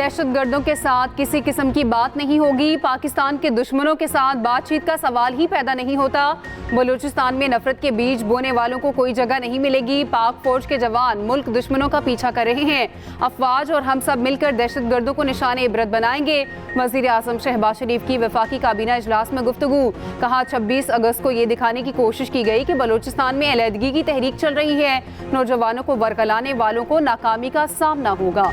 दहशतगर्दों के साथ किसी किस्म की बात नहीं होगी। पाकिस्तान के दुश्मनों के साथ बातचीत का सवाल ही पैदा नहीं होता। बलूचिस्तान में नफरत के बीज बोने वालों को कोई जगह नहीं मिलेगी। पाक फौज के जवान मुल्क दुश्मनों का पीछा कर रहे हैं। अफवाज और हम सब मिलकर दहशतगर्दों को निशाने इबरत बनाएंगे। वजीर आजम शहबाज शरीफ की वफाकी काबीना इजलास में गुफ्तगू। कहा 26 अगस्त को ये दिखाने की कोशिश की गई कि बलूचिस्तान में अलहदगी की तहरीक चल रही है। नौजवानों को वरगलाने वालों को नाकामी का सामना होगा।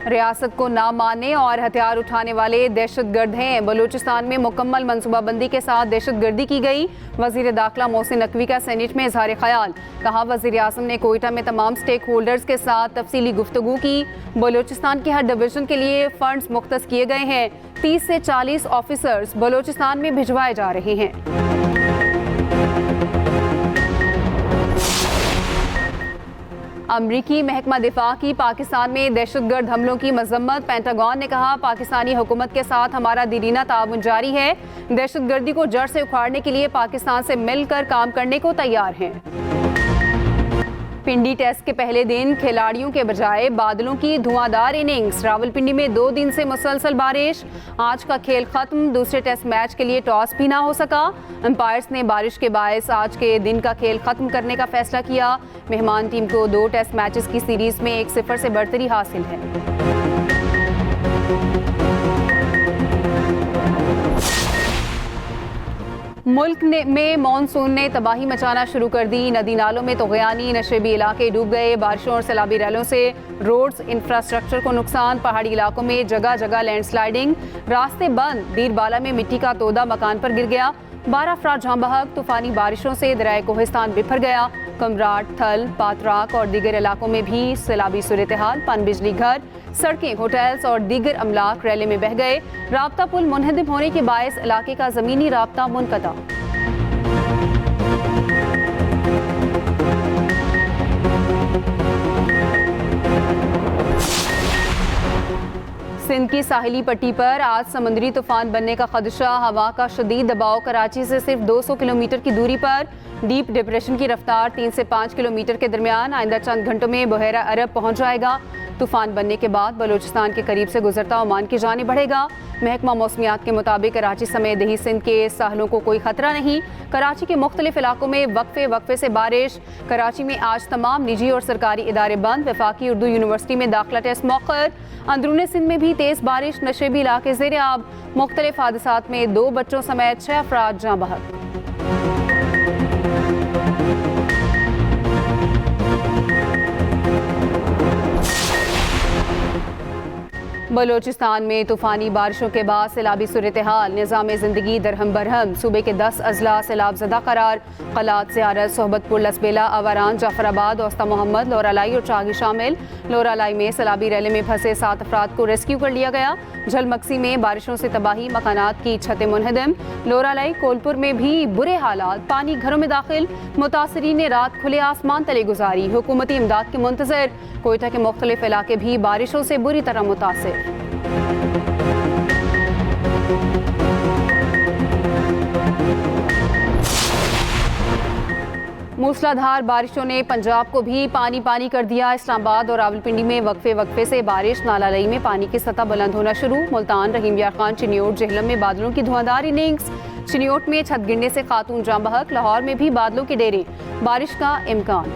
रियासत को ना मानने और हथियार उठाने वाले दहशतगर्द हैं। बलूचिस्तान में मुकम्मल मनसूबाबंदी के साथ दहशतगर्दी की गई। वजीर दाखिला मोहसिन नकवी का सेनेट में इजहार ख्याल। कहा वजीर आजम ने कोयटा में तमाम स्टेक होल्डर्स के साथ तफसीली गुफ्तगू की। बलूचिस्तान के हर डिवीजन के लिए फंड्स मुख्तस किए गए हैं। 30 से 40 ऑफिसर्स बलूचिस्तान में भिजवाए जा रहे हैं। अमरीकी महकमा दिफा की पाकिस्तान में दहशतगर्द हमलों की मजम्मत। पेंटागन ने कहा पाकिस्तानी हुकूमत के साथ हमारा दीरीना ताउन जारी है। दहशतगर्दी को जड़ से उखाड़ने के लिए पाकिस्तान से मिलकर काम करने को तैयार हैं। पिंडी टेस्ट के पहले दिन खिलाड़ियों के बजाय बादलों की धुआंधार इनिंग्स। रावलपिंडी में 2 दिन से मुसलसल बारिश। आज का खेल खत्म। दूसरे टेस्ट मैच के लिए टॉस भी ना हो सका। अंपायर्स ने बारिश के बायस आज के दिन का खेल खत्म करने का फैसला किया। मेहमान टीम को 2 टेस्ट मैचेस की सीरीज में 1-0 से बढ़तरी हासिल है। मुल्क में मानसून ने तबाही मचाना शुरू कर दी। नदी नालों में तोगयानी, नशेबी इलाके डूब गए। बारिशों और सैलाबी रैलों से रोड्स इंफ्रास्ट्रक्चर को नुकसान। पहाड़ी इलाकों में जगह जगह लैंडस्लाइडिंग, रास्ते बंद। दीरबाला में मिट्टी का तोदा मकान पर गिर गया। 12 अफराद जाँ बहक। तूफानी बारिशों से दरियाए कोहिस्तान बिफर गया। कमराट, थल, पातराक और दीगर इलाकों में भी सैलाबी सूरत हाल। पन बिजली घर, सड़कें, होटल्स और दीगर अमलाक रैले में बह गए। राब्ता पुल मुनहदिम होने के बायस इलाके का जमीनी राब्ता मुनक़ता। सिंध की साहिली पट्टी पर आज समुद्री तूफान बनने का खदशा। हवा का शदीद दबाव कराची से सिर्फ 200 किलोमीटर की दूरी पर। डीप डिप्रेशन की रफ्तार 3 से 5 किलोमीटर के दरमियान। आइंदा चंद घंटों में बहेरा अरब पहुंच जाएगा। तूफान बनने के बाद बलूचिस्तान के करीब से गुजरता ओमान की जानिब बढ़ेगा। महकमा मौसमियात के मुताबिक कराची समेत दही सिंध के साहलों को कोई खतरा नहीं। कराची के मुख्तलिफ इलाकों में वक्फे से बारिश। कराची में आज तमाम निजी और सरकारी इदारे बंद। वफाकी उर्दू यूनिवर्सिटी में दाखिला टेस्ट मौखर। अंदरूनी सिंध में भी तेज बारिश। नशेबी इलाके ज़ेर आब। मुख्तलिफ हादसात में 2 बच्चों समेत 6 अफराद जाँ बहक। बलूचिस्तान में तूफानी बारिशों के बाद सैलाबी सूरत हाल। निज़ाम ज़िंदगी दरहम बरहम। सूबे के 10 अजला सैलाब ज़दा करार। कलात, ज़ियारत, सोहबतपुर, लसबेला, अवारान, जाफराबाद, औस्ता मोहम्मद, लोरालाई और चागी शामिल। लोरालाई में सैलाबी रैले में फंसे 7 अफराद को रेस्क्यू कर लिया गया। झलमक्सी में बारिशों से तबाही, मकानात की छतें मुनहदम। लोरालाई कोलपुर में भी बुरे हालात। पानी घरों में दाखिल। मुतासरीन ने रात खुले आसमान तले गुजारी। हुकूमती इमदाद के मुंतज़िर। कोयटा के मुख्तलिफ इलाके भी बारिशों से बुरी तरह मुतासिर। मूसलाधार बारिशों ने पंजाब को भी पानी पानी कर दिया। इस्लामाबाद और रावलपिंडी में वक्फे से बारिश। नालालई में पानी की सतह बुलंद होना शुरू। मुल्तान, रहीम यार खान, चिन्योट, जेहलम में बादलों की धुआंधार इनिंग्स। चिन्योट में छत गिरने से खातून जाँ बहक। लाहौर में भी बादलों के डेरे। बारिश का इम्कान।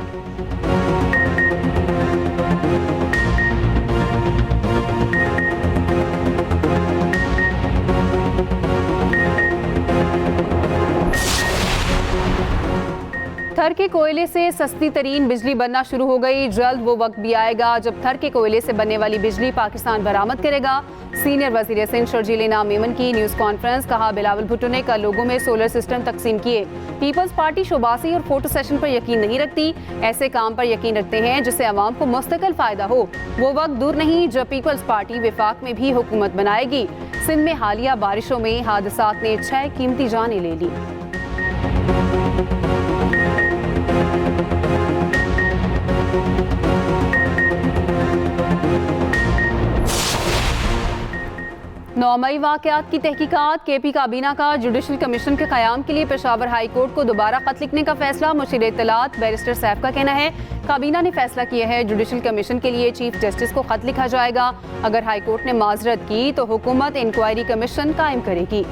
थर के कोयले से सस्ती तरीन बिजली बनना शुरू हो गई। जल्द वो वक्त भी आएगा जब थर के कोयले से बनने वाली बिजली पाकिस्तान बरामद करेगा। सीनियर वजीर सिंध शर्जील इनाम मेमन की न्यूज़ कॉन्फ्रेंस। कहा बिलावल भुट्टो ने कल लोगों में सोलर सिस्टम तकसीम किए। पीपल्स पार्टी शोबासी और फोटो सेशन पर यकीन नहीं रखती। ऐसे काम पर यकीन रखते हैं जिससे आवाम को मुस्तकिल फायदा हो। वो वक्त दूर नहीं जब पीपल्स पार्टी विफाक में भी हुकूमत बनाएगी। सिंध में हालिया बारिशों में हादसात ने 6 कीमती जानें ले ली। 9 मई वाक़यात की तहकीकात। KP काबीना का जुडिशल कमीशन के क़याम के लिए पेशावर हाई कोर्ट को दोबारा खत लिखने का फैसला। मुशीर इत्तलात बैरिस्टर सैफ का कहना है काबीना ने फैसला किया है जुडिशल कमीशन के लिए चीफ जस्टिस को खत लिखा जाएगा। अगर हाई कोर्ट ने माजरत की तो हुकूमत इंक्वायरी कमीशन कायम करेगी।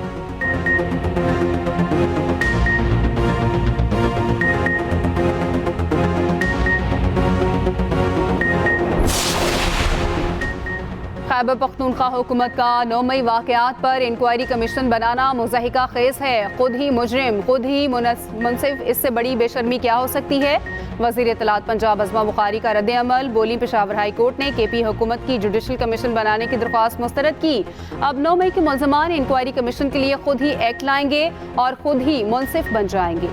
खैबर पख्तूनख्वा हुकूमत का 9 मई वाक़यात पर इंक्वायरी कमीशन बनाना मुज़ाहिका खेज़ है। खुद ही मुजरिम, खुद ही मुनसिफ, इससे बड़ी बेशर्मी क्या हो सकती है। वज़ीर इत्तलात पंजाब अज़मा बुखारी का रद्द अमल। बोली पेशावर हाई कोर्ट ने KP हुकूमत की जुडिशल कमीशन बनाने की दरख्वास्त मुस्तरद की। अब 9 मई के मुल्ज़मान इंक्वायरी कमीशन के लिए खुद ही एक्ट लाएंगे और खुद ही मुनसिफ बन जाएंगे।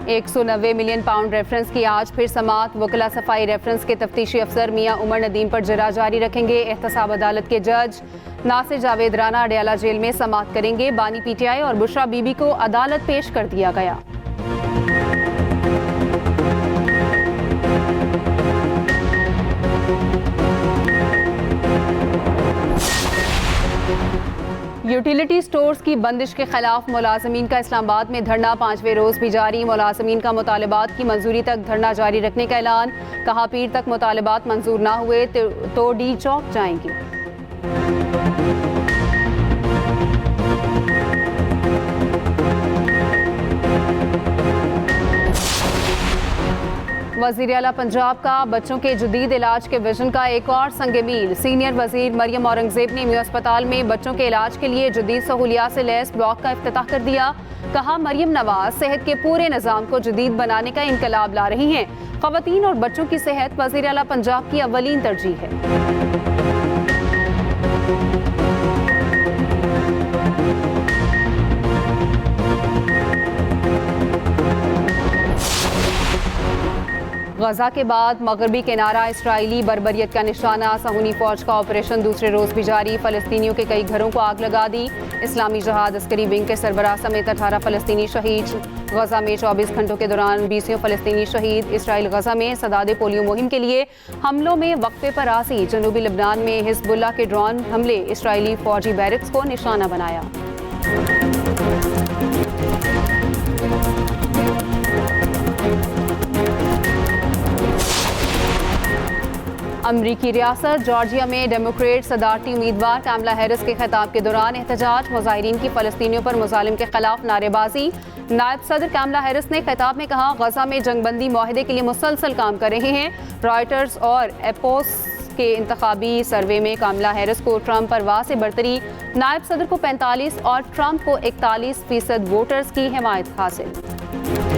£190 मिलियन रेफरेंस की आज फिर समात। वकला सफाई रेफरेंस के तफ्तीशी अफसर मियां उमर नदीम पर जरा जारी रखेंगे। एहतसाब अदालत के जज नासिर जावेद राना अडयाला जेल में समात करेंगे। बानी PTI और बुशरा बीबी को अदालत पेश कर दिया गया। यूटिलिटी स्टोर्स की बंदिश के खिलाफ मुलाजमीन का इस्लामाबाद में धरना 5वें रोज भी जारी। मुलाजमीन का मुतालबात की मंजूरी तक धरना जारी रखने का ऐलान। कहा पीर तक मुतालबात मंजूर ना हुए तो D चौक जाएंगे। वज़ीर आला पंजाब का बच्चों के जदीद इलाज के विजन का एक और संग मील। सीनियर वजीर मरियम औरंगजेब ने म्यू अस्पताल में बच्चों के इलाज के लिए जदीद सहूलियात से लैस ब्लॉक का इफ्तिताह कर दिया। कहा मरियम नवाज सेहत के पूरे निज़ाम को जदीद बनाने का इनकलाब ला रही हैं। ख़वातीन और बच्चों की सेहत वज़ीर आला पंजाब की अव्वलीन तरजीह है। गजा के बाद मगरबी किनारा इसराइली बर्बरियत का निशाना। सहूनी फौज का ऑपरेशन दूसरे रोज भी जारी। फ़लस्तीनियों के कई घरों को आग लगा दी। इस्लामी जहाद अस्करी विंग के सरबराह समेत 18 फ़लस्तीनी शहीद। गजा में 24 घंटों के दौरान 20 फ़लस्तीनी शहीद। इसराइल गजा में सदादे पोलियो मुहिम के लिए हमलों में वक्फे पर राजी। जनूबी लबनान में हिज़्बुल्लाह के ड्रोन हमले इसराइली फौजी बैरक्स को निशाना बनाया। अमरीकी रियासत जॉर्जिया में डेमोक्रेट सदारती उम्मीदवार कामला हैरिस के खिताब के दौरान एहतजाज। मुजाहिरीन की फ़लस्तीनियों पर मुजालिम के खिलाफ नारेबाजी। नायब सदर कामला हैरिस ने खिताब में कहा गजा में जंगबंदी मुआहदे के लिए मुसलसल काम कर रहे हैं। रॉयटर्स और एपोस के इंतखाबी सर्वे में कामला हैरिस को ट्रंप पर वाह से बरतरी। नायब सदर को 45 और ट्रंप को 41% वोटर्स की हिमायत हासिल।